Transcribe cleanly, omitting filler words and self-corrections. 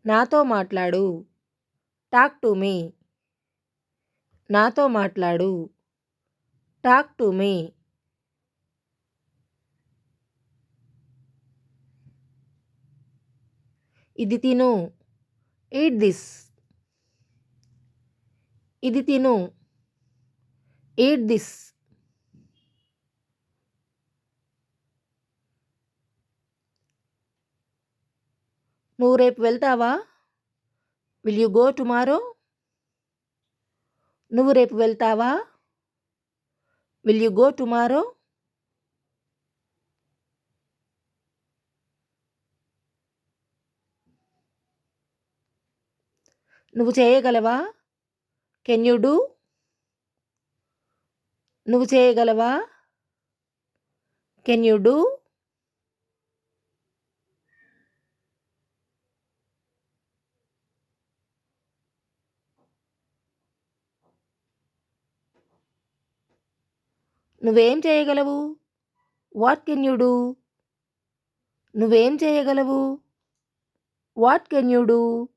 నాతో మాట్లాడు. Talk to me. నాతో మాట్లాడు. Talk to me. ఇది తిను. Eat this. ఇది తిను. Eat this. నువ్వు రేపు వెళ్తావా? Will you go tomorrow? నువ్వు రేపు వెళ్తావా? Will you go tomorrow? నువ్వు చేయగలవా? Can you do? నువ్వు చేయగలవా? Can you do? నువ్వేం చేయగలవు? What can you do? నువ్వేం చేయగలవు? What can you do?